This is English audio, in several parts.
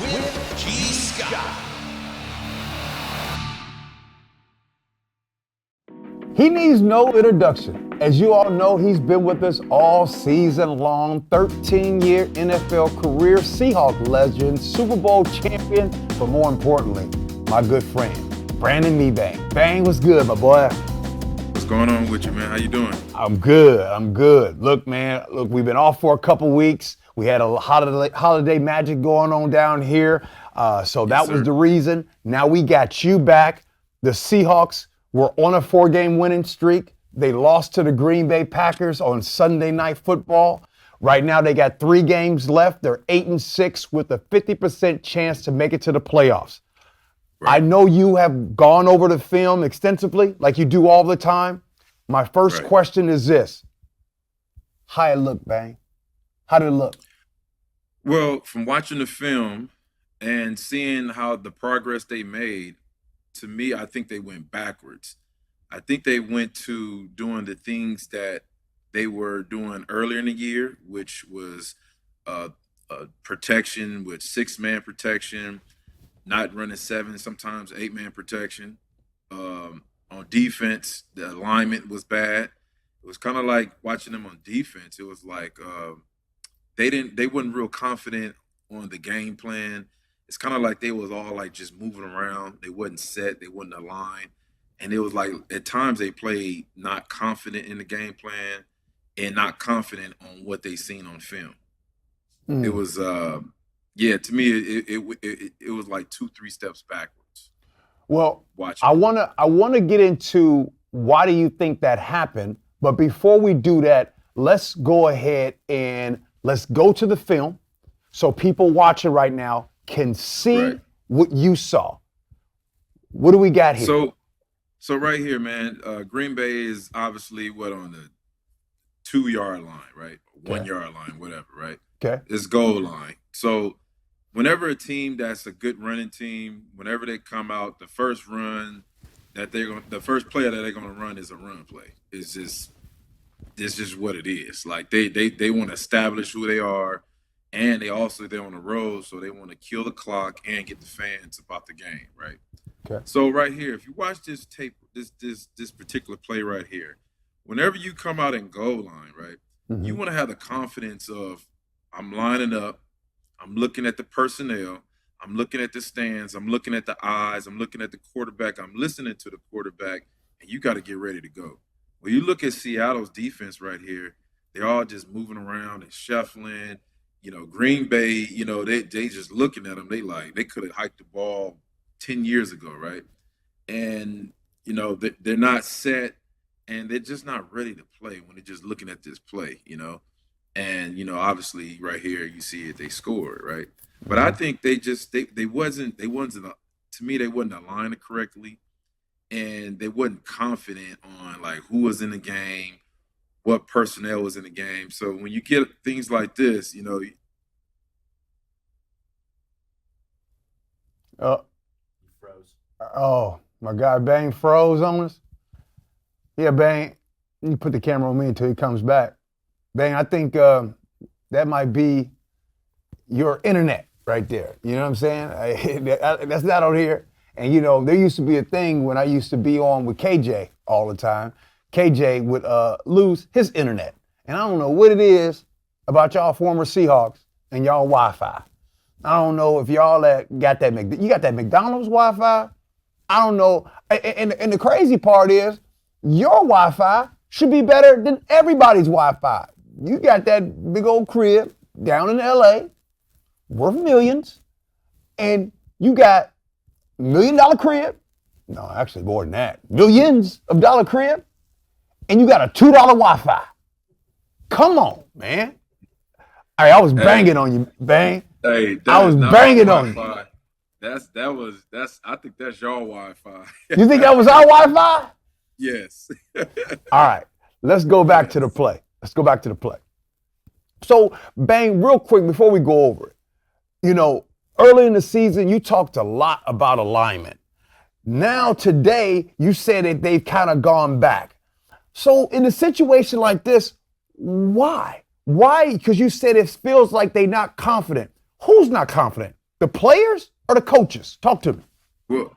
with G. Scott. He needs no introduction. As you all know, he's been with us all season long, 13-year NFL career, Seahawks legend, Super Bowl champion, but more importantly, my good friend, Brandon Mebane. Bang, what's good, my boy? What's going on with you, man? How you doing? I'm good. Look, man, we've been off for a couple weeks. We had a holiday magic going on down here, so that was the reason. Now we got you back. The Seahawks were on a 4-game winning streak. They lost to the Green Bay Packers on Sunday Night Football. Right now they got 3 games left. They're 8-6 with a 50% chance to make it to the playoffs. Right. I know you have gone over the film extensively, like you do all the time. My first question is this. How it look, Bang? How did it look? Well, from watching the film and seeing how the progress they made, to me, I think they went backwards. I think they went to doing the things that they were doing earlier in the year, which was protection with 6-man protection, not running 7, sometimes 8-man protection. On defense, the alignment was bad. It was kind of like watching them on defense. It was like they weren't real confident on the game plan. It's kind of like they was all like just moving around. They wasn't set. They wasn't aligned. And it was like at times they played not confident in the game plan and not confident on what they seen on film. It was, to me, it was like 2-3 steps backwards. Well, I wanna get into why do you think that happened. But before we do that, let's go ahead and let's go to the film so people watching right now can see what you saw. What do we got here? So right here, man, Green Bay is obviously on the 2-yard line, right? 1-yard line, whatever, right? Okay. It's goal line. So whenever a team that's a good running team, whenever they come out, the first run that the first play that they're gonna run is a run play. It's just what it is. Like they want to establish who they are. And they're on the road, so they want to kill the clock and get the fans about the game, right? Okay. So right here, if you watch this tape, this particular play right here, whenever you come out in goal line, right, you want to have the confidence of I'm lining up, I'm looking at the personnel, I'm looking at the stands, I'm looking at the eyes, I'm looking at the quarterback, I'm listening to the quarterback, and you got to get ready to go. When you look at Seattle's defense right here, they're all just moving around and shuffling. Green Bay, they just looking at them. They could have hiked the ball 10 years ago, right? And, they're not set and they're just not ready to play when they're just looking at this play, And, obviously right here you see it, they scored, right? But I think they wasn't to me, they wasn't aligned correctly and they wasn't confident on like who was in the game, what personnel was in the game. So when you get things like this, froze. Oh, my guy Bang froze on us. Yeah, Bang, you put the camera on me until he comes back. Bang, I think that might be your internet right there. You know what I'm saying? That's not on here. And there used to be a thing when I used to be on with KJ all the time. KJ would lose his internet. And I don't know what it is about y'all former Seahawks and y'all Wi-Fi. I don't know if y'all got that. You got that McDonald's Wi-Fi? I don't know. And the crazy part is your Wi-Fi should be better than everybody's Wi-Fi. You got that big old crib down in LA worth millions. And you got $1 million crib. No, actually more than that. Millions of dollar crib. And you got a $2 Wi-Fi. Come on, man. All right, I was banging on you, Bang. Hey, I was banging on you. I think that's your Wi-Fi. You think that was our Wi-Fi? Yes. All right, let's go back to the play. So, Bang, real quick before we go over it, early in the season, you talked a lot about alignment. Now, today, you said that they've kind of gone back. So in a situation like this, why? Why? Because you said it feels like they're not confident. Who's not confident? The players or the coaches? Talk to me.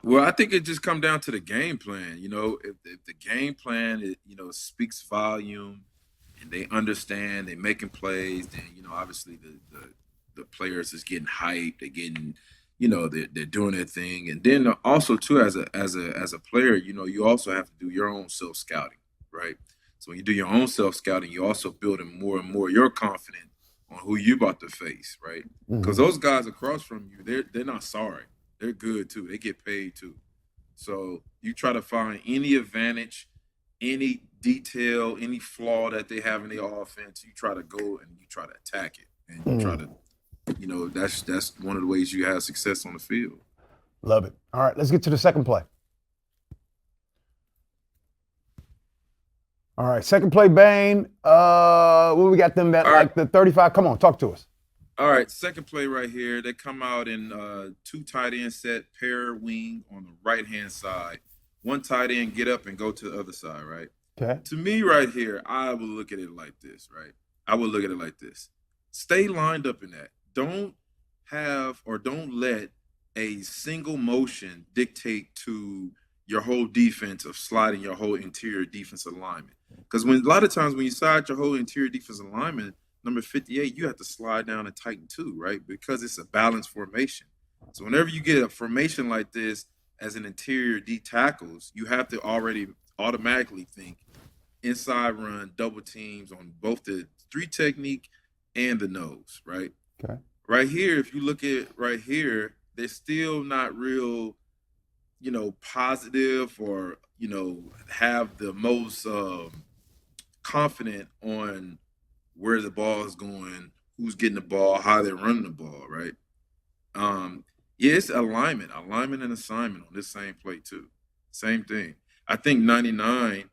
Well, I think it just come down to the game plan. If the game plan, speaks volume, and they understand, they making plays, then obviously the players is getting hyped, they're getting, they're doing their thing, and then also too as a player, you also have to do your own self scouting, right? So when you do your own self scouting, you also building more and more your confidence on who you about to face, right? Because those guys across from you, they're not sorry. They're good too. They get paid too. So you try to find any advantage, any detail, any flaw that they have in their offense. You try to go and you try to attack it, and you try to, that's one of the ways you have success on the field. Love it. All right, let's get to the second play. All right, second play, Bane. What we got them at, like the 35? Come on, talk to us. All right, second play right here. They come out in two tight end set, pair wing on the right-hand side. One tight end get up and go to the other side, right? Okay. To me right here, I would look at it like this, right? I would look at it like this. Stay lined up in that. Don't let a single motion dictate to your whole defense of sliding your whole interior defensive alignment. Because a lot of times when you slide your whole interior defensive alignment, number 58, you have to slide down and tighten too, right? Because it's a balanced formation. So whenever you get a formation like this as an interior D tackles, you have to already automatically think inside run, double teams on both the three technique and the nose, right? Okay. Right here, if you look at right here, they're still not real, positive or, have the most confident on where the ball is going, who's getting the ball, how they're running the ball, right? It's alignment and assignment on this same play too. Same thing. I think 99,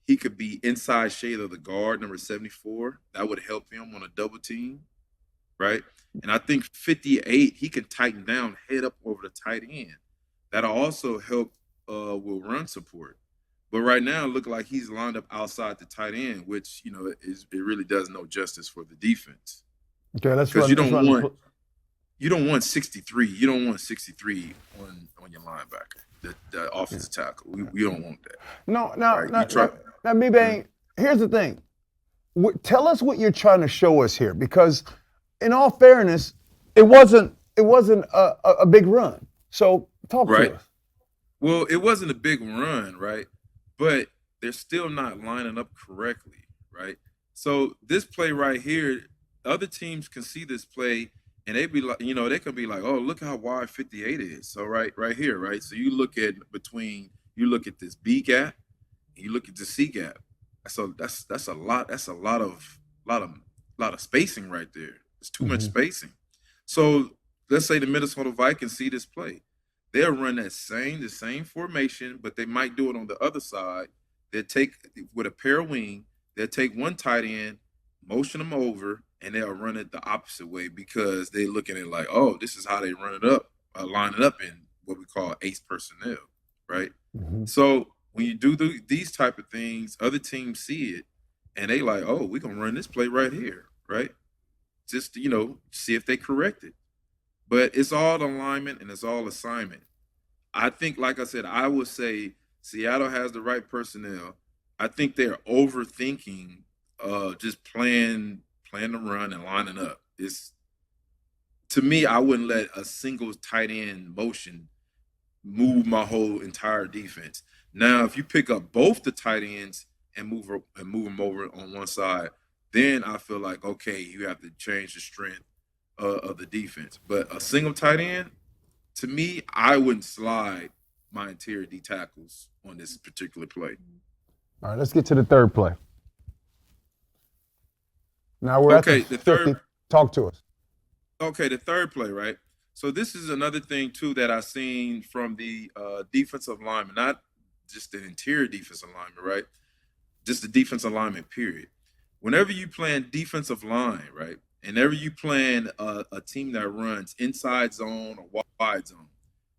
he could be inside shade of the guard, number 74. That would help him on a double team, right? And I think 58, he can tighten down, head up over the tight end. That'll also help with run support. But right now, it looks like he's lined up outside the tight end, which it really does no justice for the defense. Okay, let's run. You don't want 63. You don't want 63 on your linebacker, the offensive tackle. We don't want that. No, Mebane, here's the thing. Tell us what you're trying to show us here, because in all fairness, it wasn't a big run. So talk to us. Well, it wasn't a big run, right? But they're still not lining up correctly, right? So this play right here, other teams can see this play and they be like, they can be like, oh, look how wide 58 is. So right here, right? So you look at this B gap, and you look at the C gap. So that's a lot. That's a lot of spacing right there. It's too much spacing. So let's say the Minnesota Vikings see this play. They'll run the same formation, but they might do it on the other side. They'll take with a pair of wing, they'll take one tight end, motion them over, and they'll run it the opposite way because they're looking at it like, oh, this is how they run it up, line it up in what we call ace personnel, right? So when you do these type of things, other teams see it, and they like, oh, we're going to run this play right here, right? Just, see if they correct it. But it's all alignment and it's all assignment. I think, like I said, I would say Seattle has the right personnel. I think they're overthinking just playing the run and lining up. To me, I wouldn't let a single tight end motion move my whole entire defense. Now, if you pick up both the tight ends and move them over on one side, then I feel like, okay, you have to change the strength of the defense. But a single tight end, to me, I wouldn't slide my interior D tackles on this particular play. All right, let's get to the third play. Now we're at the 50. Talk to us. Okay, the third play, right? So this is another thing, too, that I seen from the defensive lineman, not just the interior defensive lineman, right? Just the defensive lineman, period. Whenever you playing defensive line, right, and whenever you playing a team that runs inside zone or wide zone,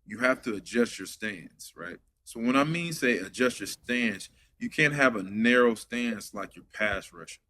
you have to adjust your stance, right? So when I mean say adjust your stance, you can't have a narrow stance like your pass rusher.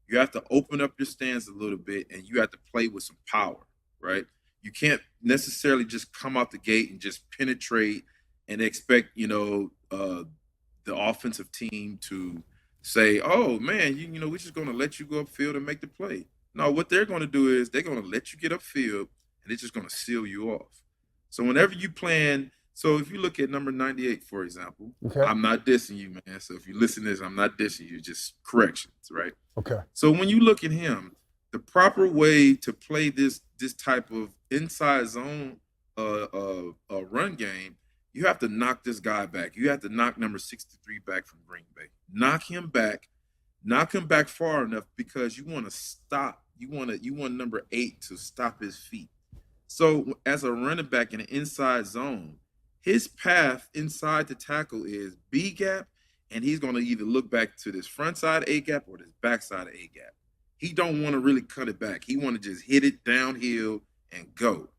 You have to open up your stance a little bit, and you have to play with some power, right? You can't necessarily just come out the gate and just penetrate and expect, the offensive team to say, "Oh man, we're just going to let you go upfield and make the play." No, what they're going to do is they're going to let you get upfield, and they're just going to seal you off. So whenever you plan, so if you look at number 98, for example, Okay. I'm not dissing you, man. So if you listen to this, I'm not dissing you, just corrections, right? Okay. So when you look at him, the proper way to play this type of inside zone run game, you have to knock this guy back. You have to knock number 63 back from Green Bay. Knock him back far enough because you want to stop. You want number 8 to stop his feet. So as a running back in an inside zone, his path inside the tackle is B gap, and he's going to either look back to this front side A gap or this back side of A gap. He don't want to really cut it back. He want to just hit it downhill and go.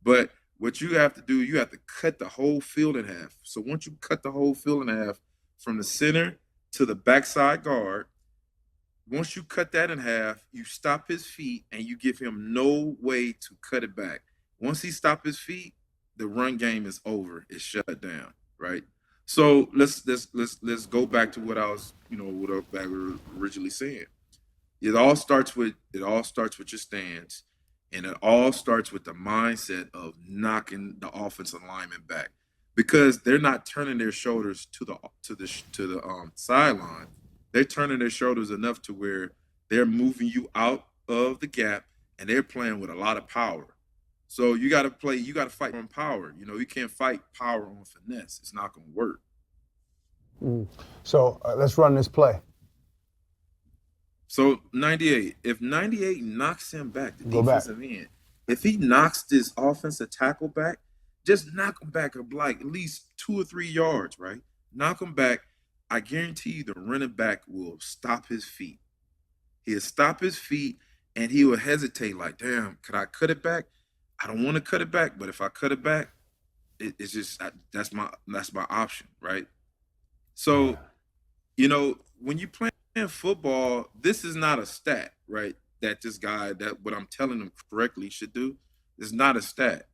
But what you have to do, you have to cut the whole field in half. So once you cut the whole field in half from the center to the backside guard, once you cut that in half, you stop his feet and you give him no way to cut it back. Once he stops his feet, the run game is over. It's shut down, right? So let's go back to what I was, what I was originally saying. It all starts with your stance, and it all starts with the mindset of knocking the offensive lineman back, because they're not turning their shoulders to the sideline. They're turning their shoulders enough to where they're moving you out of the gap, and they're playing with a lot of power. So you got to fight on power. You can't fight power on finesse. It's not going to work. So let's run this play. So 98, if 98 knocks him back, the Go back. defensive end, if he knocks this offensive tackle back, just knock him back like at least 2 or 3 yards, right? Knock him back. I guarantee you the running back will stop his feet. He'll stop his feet, and he will hesitate like, damn, could I cut it back? I don't want to cut it back, but if I cut it back, it's just that's my option, right? So, when you play football, this is not a stat, right? That this guy, that what I'm telling him correctly should do, is not a stat,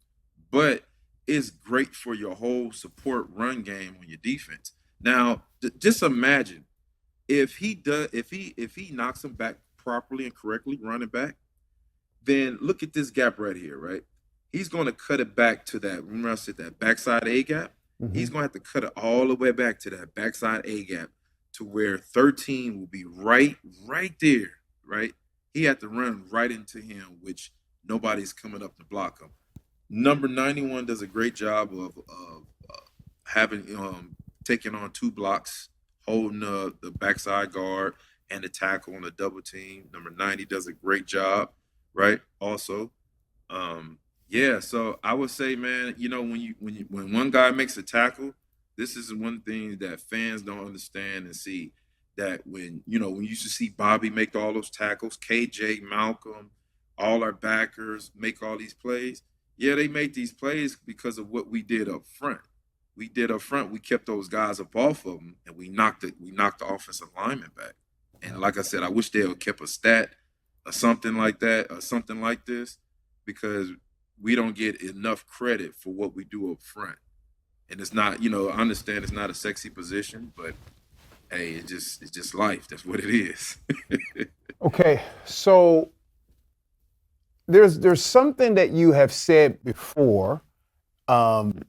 but it's great for your whole support run game on your defense. Now, just imagine if he knocks him back properly and correctly, running back, then look at this gap right here, right? He's going to cut it back to that. Remember I said that backside A gap? Mm-hmm. He's going to have to cut it all the way back to that backside A gap to where 13 will be right there, right? He had to run right into him, which nobody's coming up to block him. Number 91 does a great job of having taking on 2 blocks, holding the backside guard and the tackle on a double team. Number 90 does a great job, right? Also, so I would say, man, when one guy makes a tackle, this is one thing that fans don't understand and see, that when you used to see Bobby make all those tackles, KJ, Malcolm, all our backers make all these plays. Yeah, they made these plays because of what we did up front. We kept those guys up off of them, and we knocked the offensive lineman back. And like I said, I wish they would kept a stat or something like that or something like this, because we don't get enough credit for what we do up front. And it's not, I understand it's not a sexy position, but hey, it's just life. That's what it is. Okay, so there's something that you have said before, and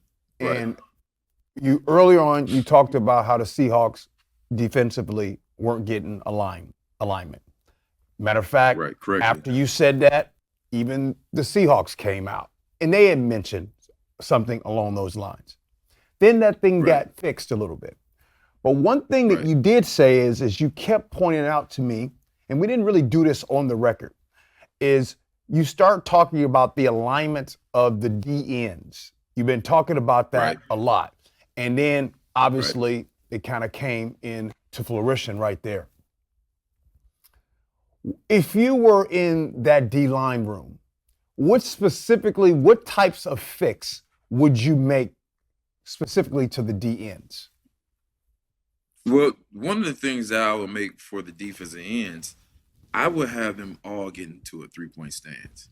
you earlier on you talked about how the Seahawks defensively weren't getting alignment. Matter of fact, after you said that, even the Seahawks came out and they had mentioned something along those lines. Then that thing got fixed a little bit. But one thing that you did say is you kept pointing out to me, and we didn't really do this on the record, is you start talking about the alignment of the D-ends. You've been talking about that a lot. And then obviously it kind of came into fruition right there. If you were in that D-line room, what types of fix would you make specifically to the D-ends? Well, one of the things that I would make for the defensive ends, I would have them all get into a 3-point stance.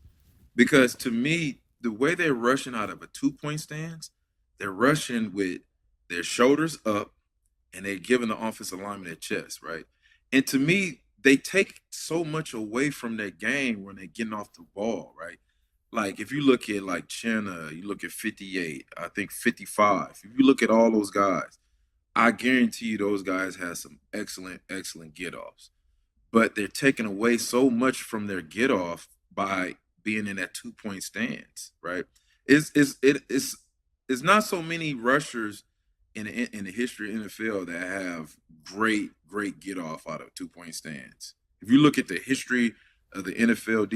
Because to me, the way they're rushing out of a 2-point stance, they're rushing with their shoulders up and they're giving the offensive lineman their chest, right? And to me, they take so much away from their game when they're getting off the ball, right? Like if you look at like Chenna, you look at 58, I think 55. If you look at all those guys, I guarantee you those guys have some excellent, excellent get-offs. But they're taking away so much from their get-off by being in that 2-point stance, right? It's not so many rushers in the history of NFL that have great get-off out of 2-point stance. If you look at the history of the NFL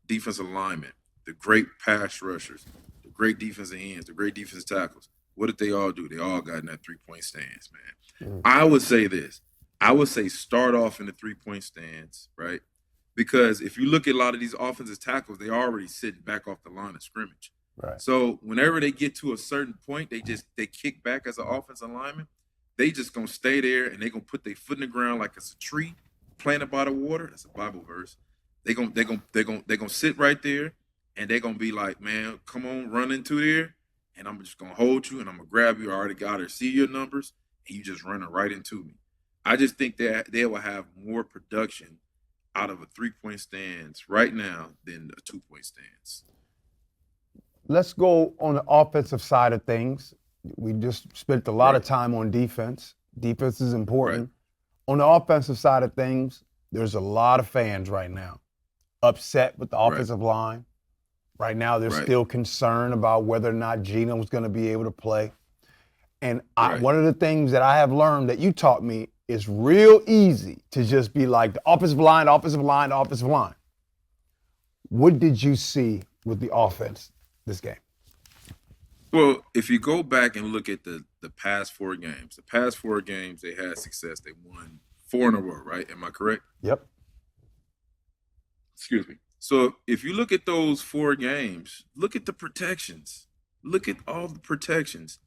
defensive linemen, the great pass rushers, the great defensive ends, the great defensive tackles, what did they all do? They all got in that 3-point stance, man. I would say this. I would say start off in the 3-point stance, right? Because if you look at a lot of these offensive tackles, they already sitting back off the line of scrimmage. Right. So whenever they get to a certain point, they kick back as an offensive lineman. They just gonna stay there and they gonna put their foot in the ground like it's a tree planted by the water. That's a Bible verse. They gonna sit right there and they gonna be like, man, come on, run into there, and I'm just gonna hold you and I'm gonna grab you. I already got her. See your numbers, and you just running right into me. I just think that they will have more production out of a 3-point stance right now than a 2-point stance. Let's go on the offensive side of things. We just spent a lot of time on defense. Defense is important. Right. On the offensive side of things, there's a lot of fans right now upset with the offensive line. Right now, they're still concerned about whether or not Geno is going to be able to play. And one of the things that I have learned that you taught me is real easy to just be like the offensive line, offensive line, offensive line. What did you see with the offense this game? Well, if you go back and look at the past 4 games, they had success. They won 4 in a row, right? Am I correct? Yep. Excuse me. So if you look at those 4 games, look at the protections. Look at all the protections.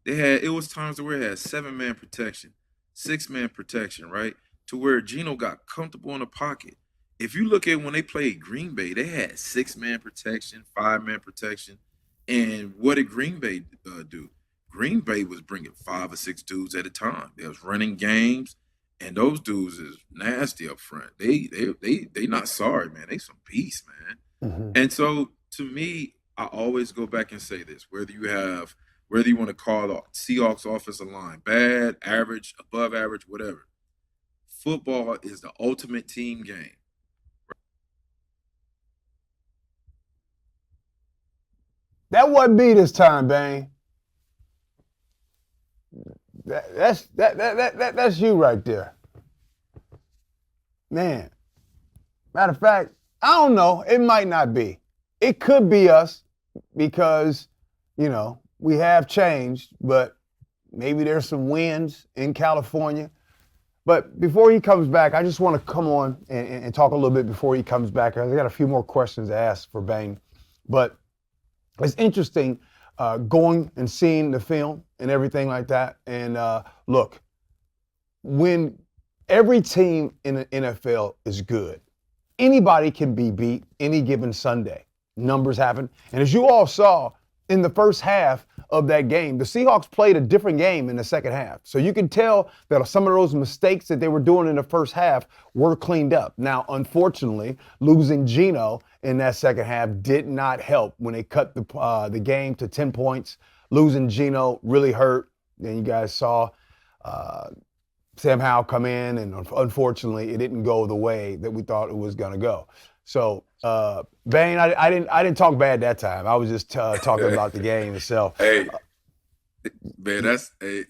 It was times where it had 7-man protection, 6-man protection, right? To where Geno got comfortable in the pocket. If you look at when they played Green Bay, they had 6-man protection, 5-man protection. And what did Green Bay do? Green Bay was bringing 5 or 6 dudes at a time. They was running games, and those dudes is nasty up front. They not sorry, man. They some beasts, man. Mm-hmm. And so to me, I always go back and say this: whether you want to call the Seahawks offensive line bad, average, above average, whatever, football is the ultimate team game. That wasn't me this time, Bane. That's you right there. Man. Matter of fact, I don't know. It might not be. It could be us because, we have changed, but maybe there's some winds in California. But before he comes back, I just want to come on and talk a little bit before he comes back. I got a few more questions to ask for Bane. But it's interesting going and seeing the film and everything like that. And look, when every team in the NFL is good, anybody can be beat any given Sunday. Numbers happen. And as you all saw in the first half of that game, the Seahawks played a different game in the second half. So you can tell that some of those mistakes that they were doing in the first half were cleaned up. Now, unfortunately, losing Geno in that second half did not help when they cut the game to 10 points. Losing Geno really hurt. Then you guys saw Sam Howell come in, and unfortunately, it didn't go the way that we thought it was going to go. So, Bane, I didn't talk bad that time. I was just talking about the game itself. Hey, man,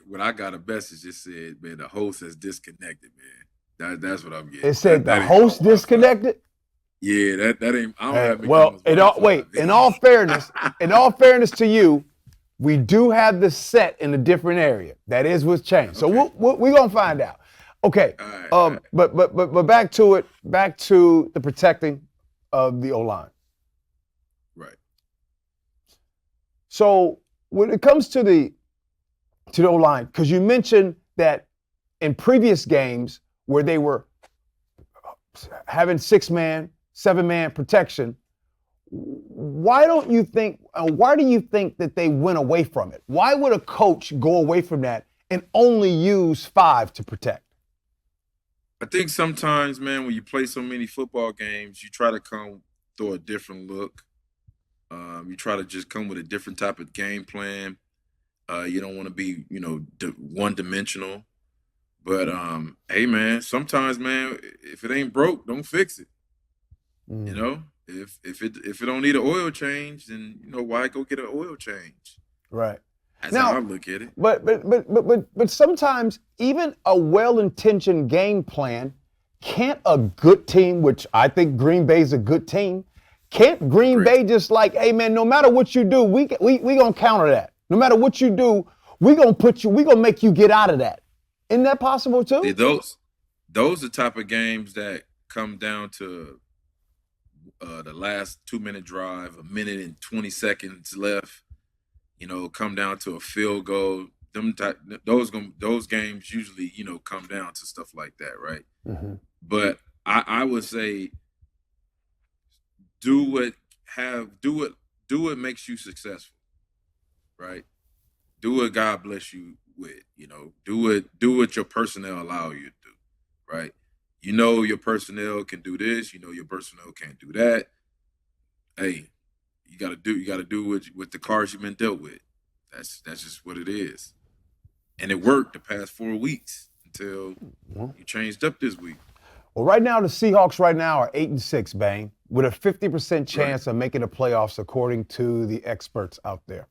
when I got a message, it said, man, the host has disconnected, man. That's what I'm getting. It said the host disconnected? Yeah, that ain't. I don't have well, in all fairness to you, we do have the set in a different area. That is what's changed. So we're gonna find out. Okay. All right. But back to it. Back to the protecting of the O-line. Right. So when it comes to the O-line, because you mentioned that in previous games where they were having 6-man, 7-man protection, why do you think that they went away from it? Why would a coach go away from that and only use 5 to protect? I think sometimes, man, when you play so many football games, you try to come through a different look. You try to just come with a different type of game plan. You don't want to be, one-dimensional. But hey, man, sometimes, man, if it ain't broke, don't fix it. You know, if it don't need an oil change, then why go get an oil change? Right. That's Now, how I look at it. But sometimes even a well-intentioned game plan, can't a good team, which I think Green Bay's a good team, can't Green Bay just like, hey man, no matter what you do, we gonna counter that. No matter what you do, we gonna make you get out of that. Isn't that possible too? See, those are the type of games that come down to the last 2-minute drive, 1 minute and 20 seconds left. Come down to a field goal. Those games usually, come down to stuff like that, right? Mm-hmm. But I would say do what makes you successful, right? Do what God bless you with, do what your personnel allow you to do, right? Your personnel can do this, your personnel can't do that. Hey, you gotta do with the cards you've been dealt with. That's just what it is. And it worked the past 4 weeks until you changed up this week. Well, right now the Seahawks are 8-6, Bang, with a 50% chance of making the playoffs according to the experts out there.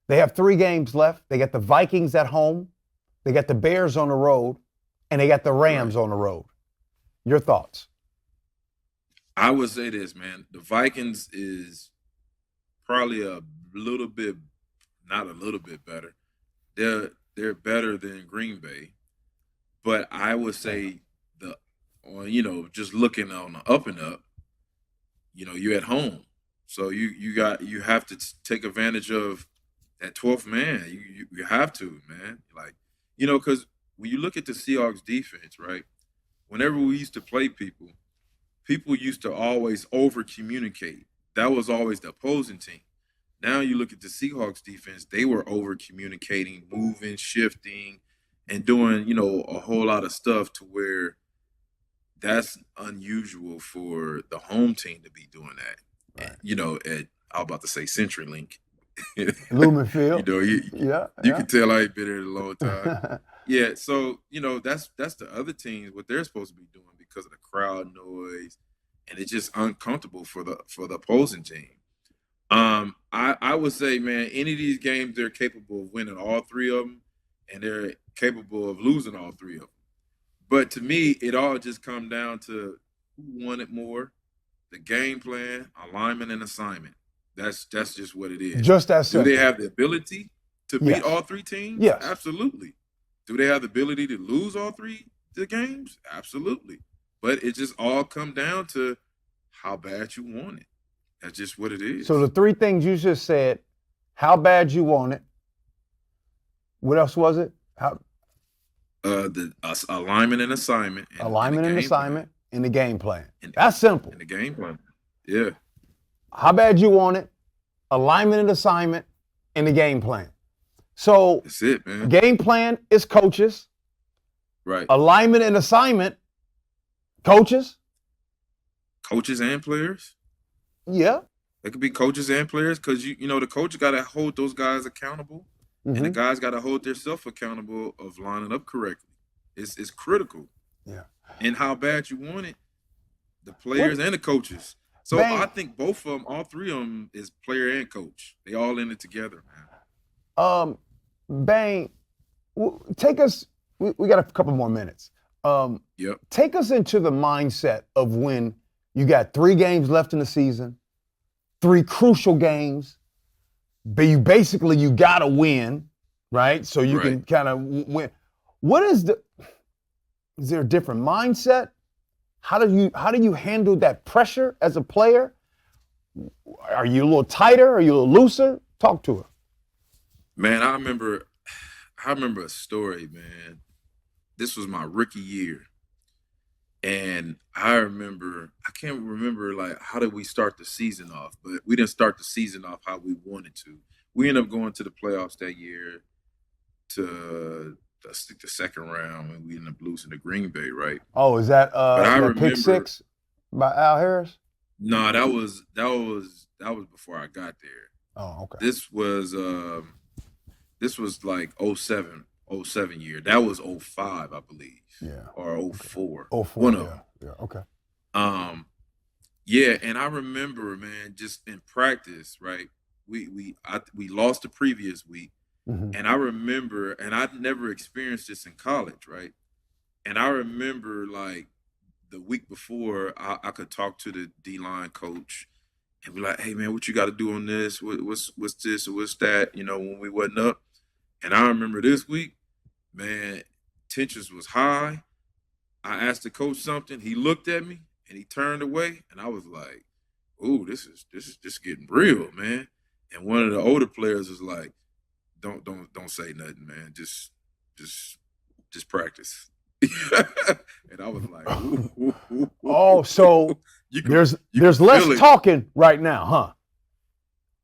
They have 3 games left. They got the Vikings at home, they got the Bears on the road, and they got the Rams on the road. Your thoughts? I would say this, man. The Vikings is probably a little bit, not a little bit better. They're better than Green Bay, but I would say just looking on the up and up, you're at home, so you have to take advantage of that 12th man. You have to, man. Because when you look at the Seahawks defense, right? Whenever we used to play people used to always over communicate. That was always the opposing team. Now you look at the Seahawks defense, they were over communicating, moving, shifting, and doing, a whole lot of stuff to where that's unusual for the home team to be doing that. Right. At I was about to say CenturyLink. Lumen Field. You can tell I ain't been here in a long time. Yeah, so that's the other teams what they're supposed to be doing because of the crowd noise, and it's just uncomfortable for the opposing team. I would say, man, any of these games they're capable of winning all 3 of them, and they're capable of losing all 3 of them. But to me, it all just comes down to who won it more, the game plan, alignment, and assignment. That's just what it is. Just that simple. Do they have the ability to beat all 3 teams? Yes. Absolutely. Do they have the ability to lose all 3 the games? Absolutely. But it just all come down to how bad you want it. That's just what it is. So the 3 things you just said, how bad you want it. What else was it? The alignment and assignment. Alignment and assignment in the game plan. That's simple. In the game plan. Yeah. How bad you want it, alignment and assignment in the game plan. So that's it, man. Game plan is coaches. Right. Alignment and assignment, coaches. Coaches and players. Yeah. It could be coaches and players because the coach got to hold those guys accountable, and the guys got to hold themselves accountable of lining up correctly. It's critical. Yeah. And how bad you want it, the players and the coaches. So Bang. I think both of them, all 3 of them, is player and coach. They all in it together, man. Bang, take us. We got a couple more minutes. Yep. Take us into the mindset of when you got 3 games left in the season, 3 crucial games. But you got to win, right? So you can kind of win. Is there a different mindset? How do you handle that pressure as a player? Are you a little tighter? Are you a little looser? Talk to her. Man, I remember a story, man. This was my rookie year. And I can't remember like how did we start the season off, but we didn't start the season off how we wanted to. We ended up going to the playoffs that year to the second round, and we ended up losing to Green Bay, right? Oh, is that But I that remember pick six by Al Harris? No, that was before I got there. Oh, okay. This was like 07 year. That was 05, I believe. Yeah. Or 04. 04. One of them. Yeah. Okay. Yeah, and I remember, man, just in practice, right? We lost the previous week, and I remember, and I'd never experienced this in college, right? And I remember, like, the week before, I could talk to the D-line coach and be like, "Hey, man, what you got to do on this? What's this or what's that?" You know, when we wasn't up. And I remember this week, man, tensions was high. I asked the coach something. He looked at me and he turned away, and I was like, "Ooh, this is just getting real, man." And one of the older players was like, "Don't say nothing, man. Just practice." And I was like, ooh. Oh, so there's less talking right now, huh?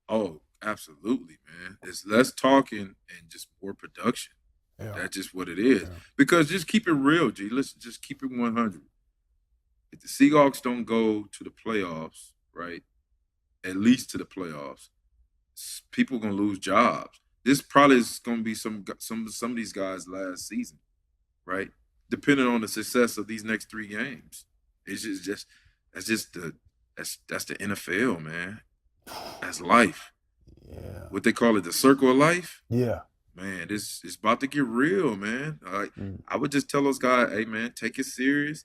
Oh, absolutely, man. It's less talking and just more production. Yeah. That's just what it is. Yeah. Because just keep it real, G. Listen, just keep it 100. If the Seahawks don't go to the playoffs, right, at least to the playoffs, people are gonna lose jobs. This probably is gonna be some of these guys' last season, right? Depending on the success of these next 3 games. It's that's the NFL, man. That's life. Yeah. What they call it, the circle of life. Yeah. Man, it's about to get real, man. I would just tell those guys, hey, man, take it serious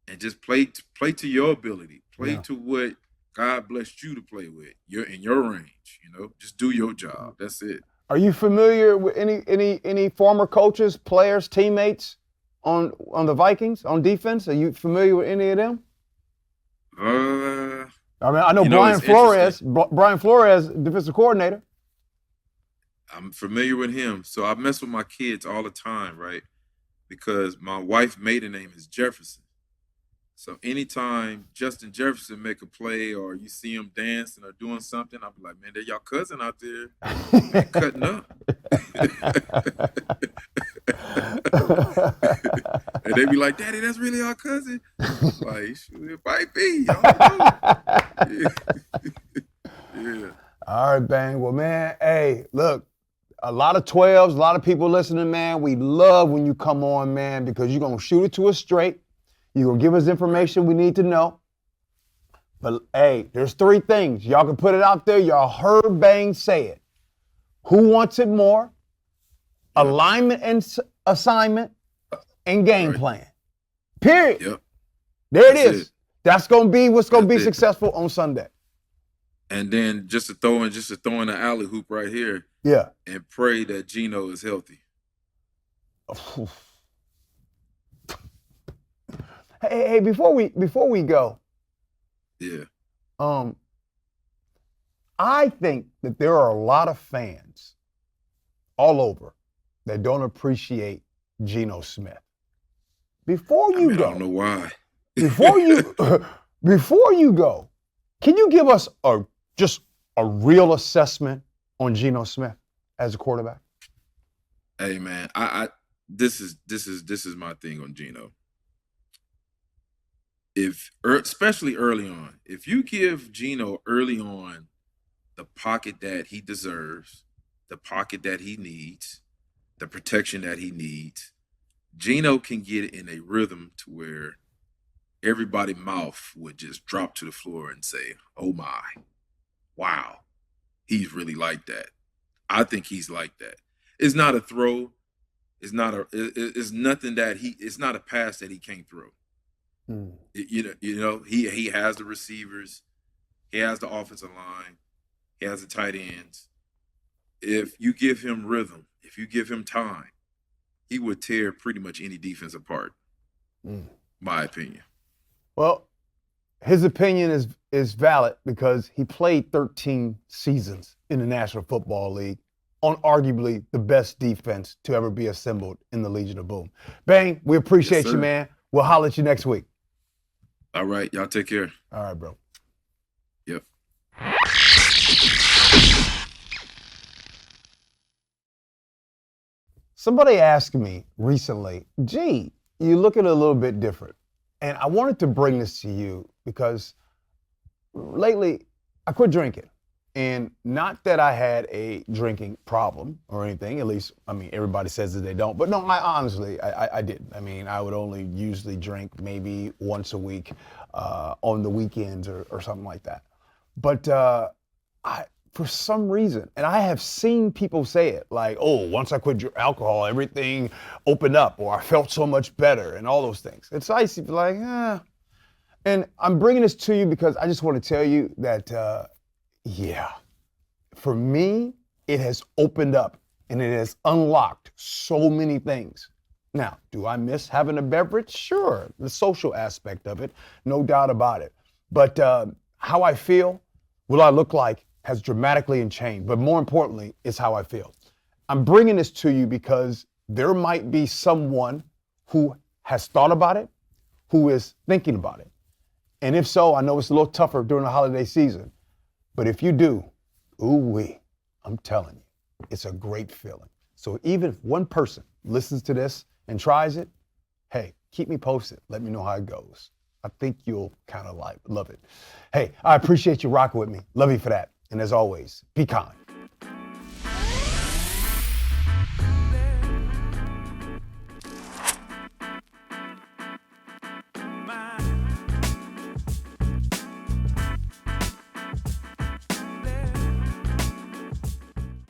and just play to your ability. Play to what God blessed you to play with. You're in your range, you know. Just do your job. That's it. Are you familiar with any former coaches, players, teammates on the Vikings on defense? Are you familiar with any of them? I mean, I know Brian Flores, defensive coordinator. I'm familiar with him. So I mess with my kids all the time, right? Because my wife's maiden name is Jefferson. So anytime Justin Jefferson make a play or you see him dancing or doing something, I'll be like, man, they're y'all cousin out there cutting up. And they be like, Daddy, that's really our cousin? Like, it might be. I don't know. Yeah. All right, Bang. Well, man, hey, look, a lot of 12s, a lot of people listening, man. We love when you come on, man, because you're going to shoot it to us straight. You're going to give us information we need to know. But, hey, there's 3 things. Y'all can put it out there. Y'all heard Bang say it. Who wants it more? Alignment and assignment and game plan. Period. Yep. There it is. That's going to be what's going to be successful on Sunday. And then just to throw in the alley hoop right here. Yeah. And pray that Geno is healthy. Hey, before we go. Yeah. I think that there are a lot of fans all over that don't appreciate Geno Smith. Before you go. I don't know why. before you go, can you give us just a real assessment on Geno Smith as a quarterback? Hey man, this is my thing on Geno. Especially early on, if you give Geno early on the pocket that he deserves, the pocket that he needs, the protection that he needs, Geno can get in a rhythm to where everybody's mouth would just drop to the floor and say, "Oh my, wow, he's really like that." I think he's like that. It's not a throw. It's not nothing that it's not a pass that he can't throw. He has the receivers, he has the offensive line, he has the tight ends. If you give him rhythm, if you give him time, he would tear pretty much any defense apart. My opinion. Well, his opinion is valid because he played 13 seasons in the National Football League on arguably the best defense to ever be assembled in the Legion of Boom. Bang, we appreciate you, man. We'll holler at you next week. All right. Y'all take care. All right, bro. Yep. Somebody asked me recently, gee, you looking a little bit different. And I wanted to bring this to you because lately I quit drinking. And not that I had a drinking problem or anything, at least, I mean, everybody says that they don't, but no, I didn't. I mean, I would only usually drink maybe once a week on the weekends or something like that. But for some reason, and I have seen people say it, like, oh, once I quit alcohol, everything opened up, or I felt so much better, and all those things. It's nice to be like, And I'm bringing this to you because I just want to tell you that, yeah, for me, it has opened up and it has unlocked so many things. Now, do I miss having a beverage? Sure, the social aspect of it, no doubt about it. But how I feel, what I look like, has dramatically changed. But more importantly, it's how I feel. I'm bringing this to you because there might be someone who has thought about it, who is thinking about it. And if so, I know it's a little tougher during the holiday season. But if you do, ooh-wee, I'm telling you, it's a great feeling. So even if one person listens to this and tries it, hey, keep me posted. Let me know how it goes. I think you'll kind of love it. Hey, I appreciate you rocking with me. Love you for that. And as always, be kind.